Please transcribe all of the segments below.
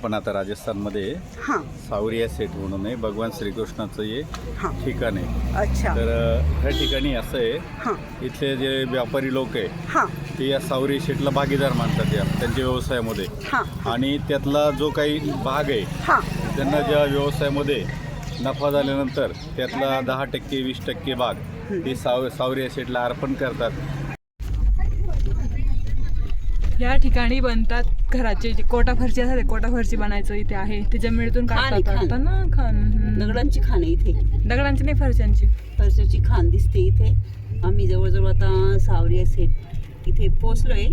आपण आता राजस्थानमध्ये हां सावरिया सेट म्हणून आहे, भगवान श्रीकृष्णाचं हे हां ठिकाण आहे. अच्छा तर ह्या ठिकाणी असं आहे, हां इथले जे व्यापारी लोक आहे हां ते या सावरी सेटला भागीदार मानतात या त्यांच्या व्यवसायामध्ये. हां आणि त्यातला जो काही भाग आहे हां त्यांना ज्या व्यवसायामध्ये नफा झाल्यानंतर त्यातला 10% 20% भाग ते सावरिया सेटला अर्पण करतात. या ठिकाणी बनतात घराचे जे कोटा फरशी असतात, कोटा फरशी बनायचं इथे आहे. ते जमिनीतून काढतात वाटतं ना खान. दगडांची खाण आहे इथे, दगडांची नाही फरशांची. फरशाची खाण दिसते इथे. आम्ही जवळजवळ आता सावरिया सेट इथे पोहोचलोय.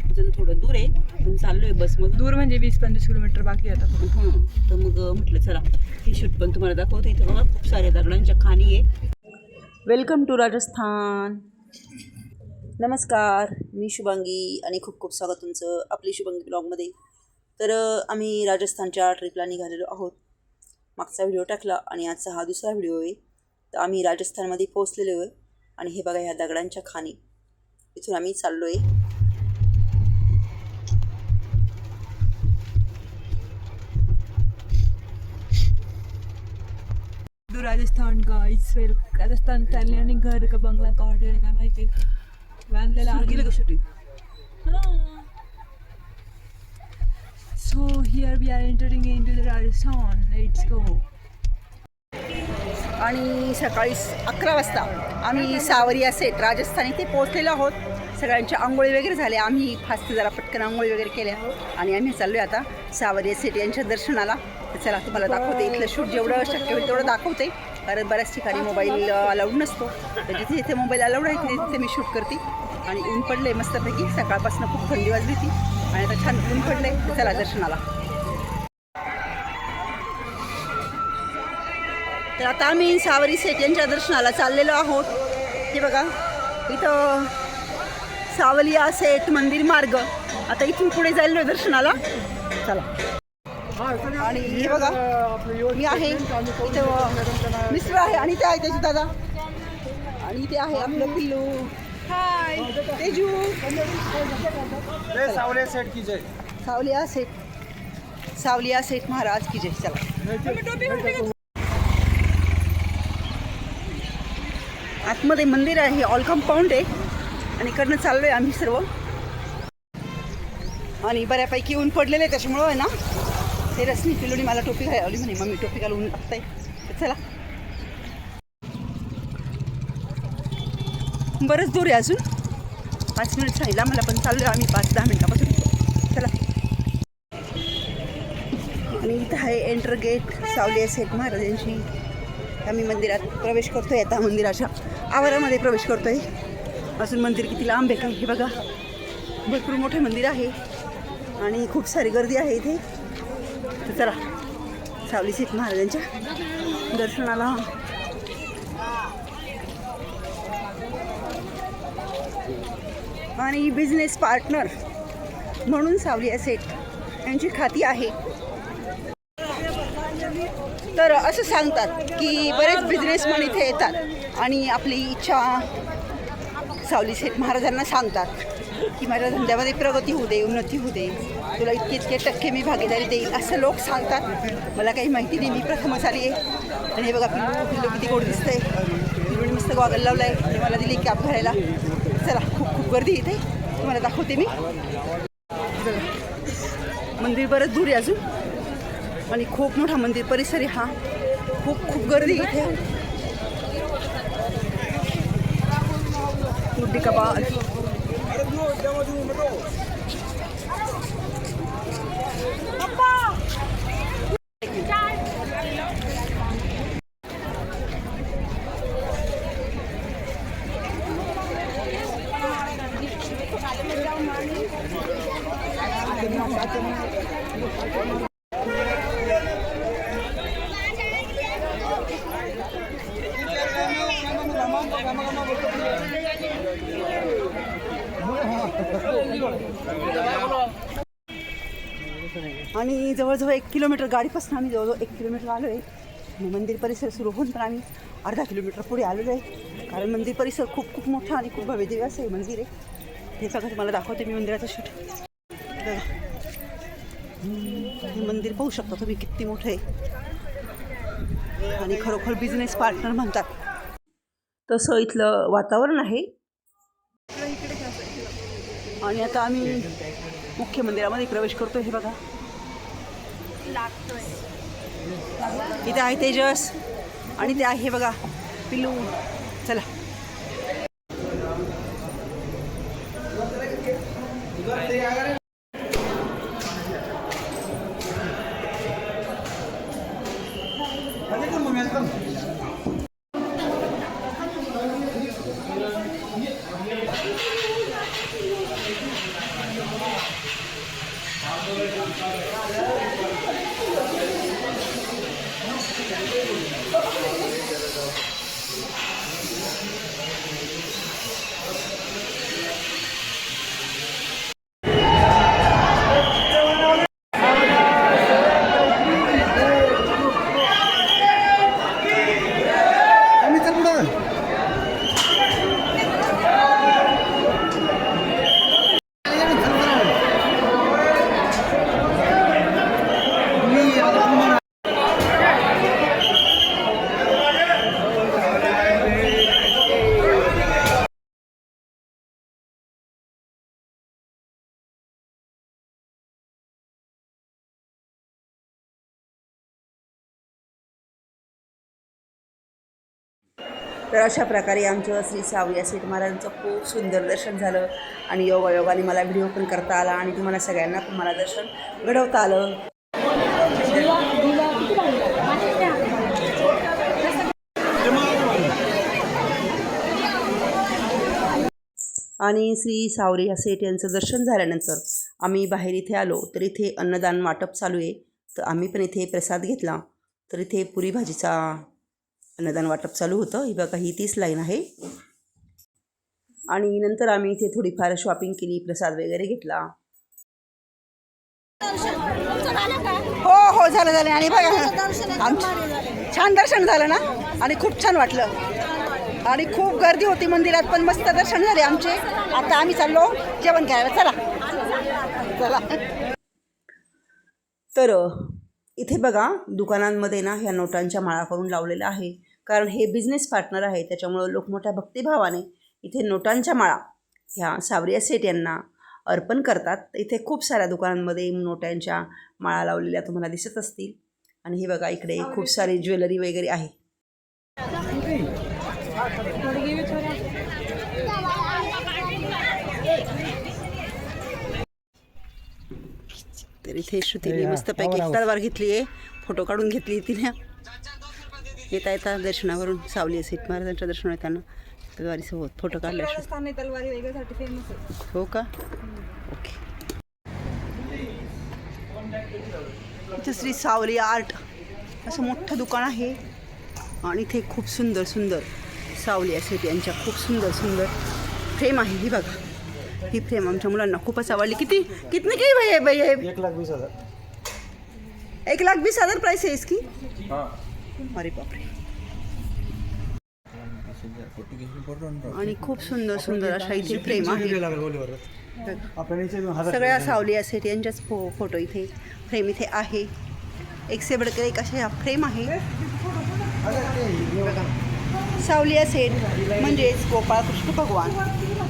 अजून थोडं दूर आहे पण चाललोय बसमधून. दूर म्हणजे 20-25 किलोमीटर बाकी आता. हां तर मग म्हटलं चला हे शूट पण तुम्हाला दाखवते. इथे बघा खूप साऱ्या दगडांच्या खाणी आहे. Welcome to Rajasthan. नमस्कार, मी शुभांगी आणि खूप खूप स्वागत तुमचं आपली शुभांगी ब्लॉगमध्ये. तर आम्ही राजस्थानच्या ट्रिपला निघालेलो आहोत. मागचा व्हिडिओ टाकला आणि आजचा हा दुसरा व्हिडिओ आहे. तर आम्ही राजस्थानमध्ये पोहोचलेलो आहे आणि हे बघा ह्या दगडांच्या खाणी, इथून आम्ही चाललो आहे. राजस्थान गाईस, राजस्थान चालले आणि घर का बंगला का हॉटेल काय माहिती बांधलेला गेलं का shooting? So here we are entering into the Rajasthan. Let's go. आणि सकाळी 11 वाजता आम्ही सावरिया सेट राजस्थान इथे पोहोचलेलो आहोत. सगळ्यांच्या आंघोळी वगैरे झाल्या. आम्ही फास्ट जरा पटकन आंघोळी वगैरे केल्या आणि आम्ही चाललो आहे आता सावरिया सेट यांच्या दर्शनाला. तर चला तुम्हाला दाखवते. इथलं शूट जेवढं शक्य होईल तेवढं दाखवते, कारण बऱ्याच ठिकाणी मोबाईल अलाउड नसतो. तर जिथे जिथे मोबाईल अलाउड आहे तिथे मी शूट करते. आणि ऊन पडले मस्तपैकी, सकाळपासून खूप थंडी वाजली ती आणि आता छान ऊन पडले. चला दर्शनाला. तर आता आम्ही सावरी सेट यांच्या दर्शनाला चाललेलो आहोत. हे बघा इथं सावलिया सेट मंदिर मार्ग. आता इथून पुढे जायला दर्शनाला. चला. आणि हे बघा मी आहे इथं, मिस्टर आहे आणि ते आहे त्याचे दादा, आणि इथे आहे आपलं पिल्लू. हाय तेजू. सावरिया सेट की जय. सावलिया सेट महाराज की जय. चला. आतमध्ये मंदिर आहे, ऑल कंपाऊंड आहे आणि इकडनं चाललोय आम्ही सर्व. आणि बऱ्यापैकी ऊन पडलेलं आहे त्याच्यामुळं आहे ना, ते रसनी पिल्लूनी मला टोपी घालावली म्हणे मम्मी टोपी घालून ऊन टाकताय. चला बरंच दूर आहे, अजून 5 मिनिट सांगितलं मला, पण चाललो आहे आम्ही 5-10 मिनिटापासून. चला. आणि इथं आहे एंटर गेट सावलिया सेट महाराजांची. आम्ही मंदिरात प्रवेश करतोय. आता मंदिराच्या आवारामध्ये प्रवेश करतोय. अजून मंदिर किती लांब आहे काय हे बघा. भरपूर मोठे मंदिर आहे आणि खूप सारी गर्दी आहे इथे. तर चला सावली सेट महाराजांच्या दर्शनाला. आणि बिझनेस पार्टनर म्हणून सावलिया सेट यांची खाती आहे. तर असं सांगतात की बरेच बिझनेसमन इथे येतात आणि आपली इच्छा सावली सेट महाराजांना सांगतात की माझ्या धंद्यामध्ये प्रगती होऊ दे, उन्नती होऊ दे, तुला इतके इतके टक्के मी भागीदारी देईल, असं लोक सांगतात. मला काही माहिती नाही, मी प्रथमच आली आहे. आणि हे बघा पिल्लू किती गोड दिसतंय. पिल्लूने मस्त गॉगल लावला आहे आणि मला दिली कॅप घालायला. चला खूप खूप गर्दी इथे, तुम्हाला दाखवते मी. मंदिर बरंच दूर आहे अजून आणि खूप मोठा मंदिर परिसर आहे हा. खूप गर्दी इथे. गुड्डी कबाल. आणि जवळजवळ 1 किलोमीटर गाडीपासून आम्ही जवळजवळ 1 किलोमीटर आलो आहे. मंदिर परिसर सुरू होऊन पण आम्ही अर्धा किलोमीटर पुढे आलेलो आहे, कारण मंदिर परिसर खूप मोठा आणि खूप भव्य असं हे मंदिर आहे. हे सगळं तुम्हाला दाखवते मी मंदिराचं शूट. हे मंदिर पाहू शकता तुम्ही किती मोठं आहे आणि खरोखर बिझनेस पार्टनर म्हणतात तसं इथलं वातावरण आहे. आणि आता आम्ही मुख्य मंदिरामध्ये प्रवेश करतो. हे बघा इथे आहे तेजस आणि ते आहे बघा पिलू. चला तर अशा प्रकारे आमचं श्री सावरिया सेठ महाराजांचं खूप सुंदर दर्शन झालं आणि योगायोगाने मला व्हिडिओ पण करता आला आणि तुम्हाला सगळ्यांना पण मला दर्शन घडवता आलं. आणि श्री सावरिया सेठ यांचं दर्शन झाल्यानंतर आम्ही बाहेर इथे आलो तर इथे अन्नदान वाटप चालू आहे. तर आम्ही पण इथे प्रसाद घेतला. तर इथे पुरी भाजीचा अन्नदान वाटप चालू होतं. ही बघा ही 30 लाईन आहे. आणि नंतर आम्ही इथे थोडीफार शॉपिंग केली, प्रसाद वगैरे घेतला. हो हो झालं झालं. आणि बघा आमचं छान दर्शन झालं ना आणि खूप छान वाटलं आणि खूप गर्दी होती मंदिरात पण मस्त दर्शन झाले आमचे. आता आम्ही चाललो जेवण करायला. चला चला. तर इथे बघा दुकानांमध्ये ना ह्या नोटांच्या माळा करून लावलेल्या आहे कारण हे बिझनेस पार्टनर आहे त्याच्यामुळं लोक मोठ्या भक्तिभावाने इथे नोटांच्या माळा ह्या सावरिया सेठ यांना अर्पण करतात. इथे खूप साऱ्या दुकानांमध्ये नोटांच्या माळा लावलेल्या तुम्हाला दिसत असतील. आणि हे बघा इकडे खूप सारी ज्वेलरी वगैरे आहे. तर इथे श्रुतीने मस्तपैकी तलवार घेतली आहे, फोटो काढून घेतली तिने. येता येता दर्शनावरून सावरिया सेठ महाराजांच्या दर्शन येताना तलवारीसोबत फोटो काढले. तलवारी वेगळ्यासाठी फेमस आहे. हो का? ओके. इथे श्री सावरिया आर्ट असं मोठं दुकान आहे आणि इथे खूप सुंदर सुंदर सावरिया सेठ यांच्या खूप सुंदर सुंदर फ्रेम आहे. ही बघा ही फ्रेम आमच्या मुलांना खूपच आवडली. कितने की भैया भैया? 1,20,000. 1,20,000 प्राइस है इसकी. अरे बापरे. आणि खूप सुंदर सुंदर अशा इथे फ्रेम आहे. सगळ्या सावरिया सेठ यांच्याच फोटो इथे फ्रेम इथे आहे. एक से बढ़कर एक अशा फ्रेम आहे. सावरिया सेठ म्हणजेच गोपाळ कृष्ण भगवान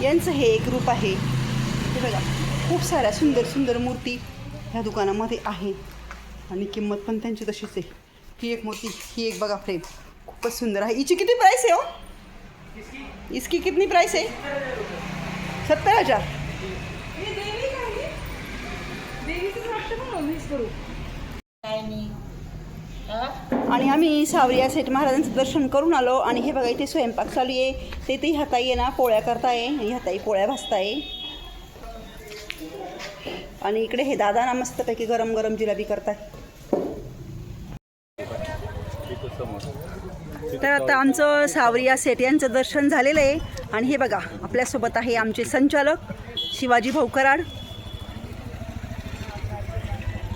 यांचं हे एक रूप आहे. हे बघा खूप साऱ्या सुंदर सुंदर मूर्ती ह्या दुकानामध्ये आहे आणि किंमत पण त्यांची तशीच आहे. ही एक मूर्ती, ही एक बघा फ्रेम खूपच सुंदर आहे. हिची किती प्राइस आहे हो? इसकी कितनी प्राइस है? 70,000. आणि आम्ही सावरिया सेठ महाराजांचं दर्शन करून आलो आणि हे बघा इथे स्वयंपाक चालू आहे. ते ह्या ताई आहे ना पोळ्या करताय आणि ह्या ताई पोळ्या भाजताय आणि इकडे हे दादा ना मस्तपैकी गरम गरम जिलेबी करताय. तर आता आमचं सावरिया सेठ यांचं दर्शन झालेलं आहे आणि हे बघा आपल्यासोबत आहे आमचे संचालक शिवाजी भाऊ कराड.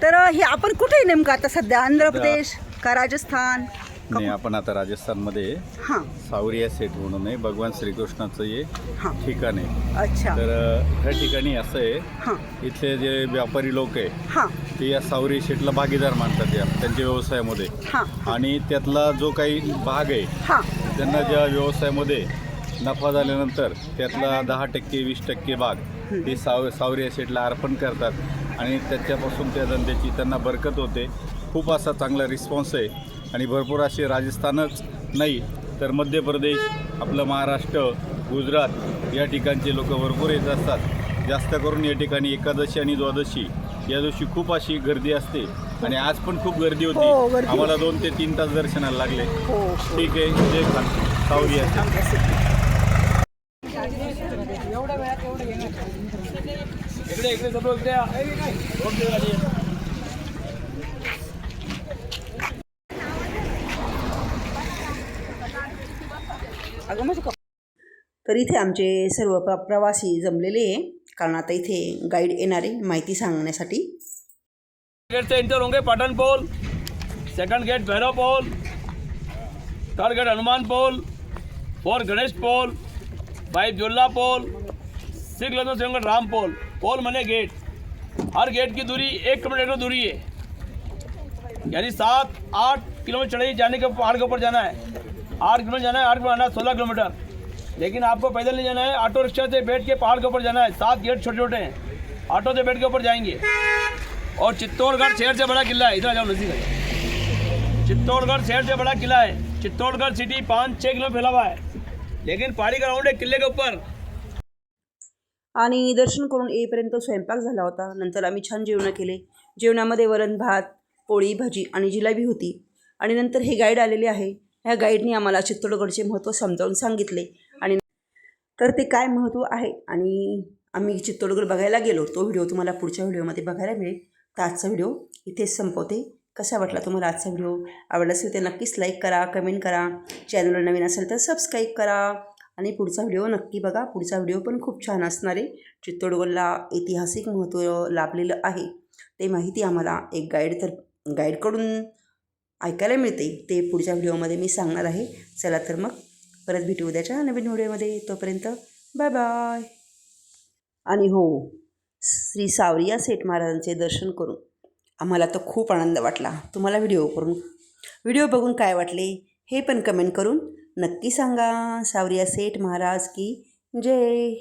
तर हे आपण कुठे नेमकं आता सध्या? आंध्र प्रदेश का राजस्थान? नाही, आपण आता राजस्थानमध्ये हां सावरिया सेठ म्हणून आहे भगवान श्रीकृष्णाचं हे हां. ठिकाण आहे. अच्छा. तर ह्या ठिकाणी असं आहे हां इथले जे व्यापारी लोक आहे हां ते या सावरी शेठला भागीदार मानतात या त्यांच्या व्यवसायामध्ये. हां आणि त्यातला जो काही भाग आहे हां त्यांना ज्या व्यवसायामध्ये नफा झाल्यानंतर त्यातला 10% 20% भाग ते सावरी एसेटला अर्पण करतात आणि त्याच्यापासून त्या धंद्याची त्यांना बरकत होते. खूप असा चांगला रिस्पॉन्स आहे आणि भरपूर असे राजस्थानच नाही तर मध्य प्रदेश, आपलं महाराष्ट्र, गुजरात या ठिकाणचे लोक भरपूर येत असतात. जास्त करून या ठिकाणी एकादशी आणि द्वादशी या दिवशी खूप अशी गर्दी असते आणि आज पण खूप गर्दी हो, होती. गर्दी आम्हाला 2 ते 3 तास दर्शनाला लागले. हो ठीक आहे, जय खान सावरी एसेट. तर इथे आमचे सर्व प्रवासी जमलेले आहे कारण आता इथे गाईड येणार आहे माहिती सांगण्यासाठी. गेट से इंटर होंगे Patan Pol, second gate Bhairav Pol, third gate Hanuman Pol, 4 Ganesh Pol, 5 Jolla Pol, 6 kilometre से होंगे राम पोल. पोल मने गेट. हर गेट की दूरी 1 किलोमीटर की दूरी है, यानी 7-8 किलोमीटर चढ़ाई जाने के पहाड़ के ऊपर जाना है. 8 किलोमीटर जाना है, 8 किलोमीटर आना है, 16 किलोमीटर. लेकिन आपको पैदल नहीं जाना है, ऑटो रिक्शा से बैठ के पहाड़ के ऊपर जाना है. 7 गेट छोटे छोटे हैं, ऑटो से बैठ के ऊपर जाएंगे. और चित्तौड़गढ़ शहर से बड़ा किला है, इधर जाओ नजदीक है. चित्तौड़गढ़ शहर से बड़ा किला है. चित्तौड़गढ़ सिटी 5-6 किलोमीटर फैला हुआ है, लेकिन पहाड़ी ग्राउंड है किले के ऊपर. आणि दर्शन करून येईपर्यंत स्वयंपाक झाला होता. नंतर आम्ही छान जेवण केले. जेवणामध्ये वरण भात, पोळी भाजी आणि जिलेबी होती. आणि नंतर हे गाईड आलेले आहे. ह्या गाईडनी आम्हाला चित्तौडगडचे महत्त्व समजावून सांगितले आणि तर ते काय महत्त्व आहे आणि आम्ही चित्तौडगड बघायला गेलो तो व्हिडिओ तुम्हाला पुढच्या व्हिडिओमध्ये बघायला मिळेल. तर आजचा व्हिडिओ इथेच संपवते. कसा वाटला तुम्हाला आजचा व्हिडिओ? आवडला असेल तर नक्कीच लाईक करा, कमेंट करा. चॅनलवर नवीन असेल तर सबस्क्राईब करा आणि पुढचा व्हिडिओ नक्की बघा. पुढचा व्हिडिओ पण खूप छान असणार आहे. चित्तौडगडला ऐतिहासिक महत्त्व लाभलेलं आहे ते माहिती आम्हाला एक गाईडकडून ऐकायला मिळते. ते पुढच्या व्हिडिओमध्ये मी सांगणार आहे. चला तर मग परत भेटू उद्याच्या नवीन व्हिडिओमध्ये. तोपर्यंत बाय बाय. आणि हो, श्री सावरिया सेठ महाराजांचे दर्शन करून आम्हाला तर खूप आनंद वाटला. तुम्हाला व्हिडिओ बघून काय वाटले हे पण कमेंट करून नक्की सांगा. सावरिया सेठ महाराज की जय.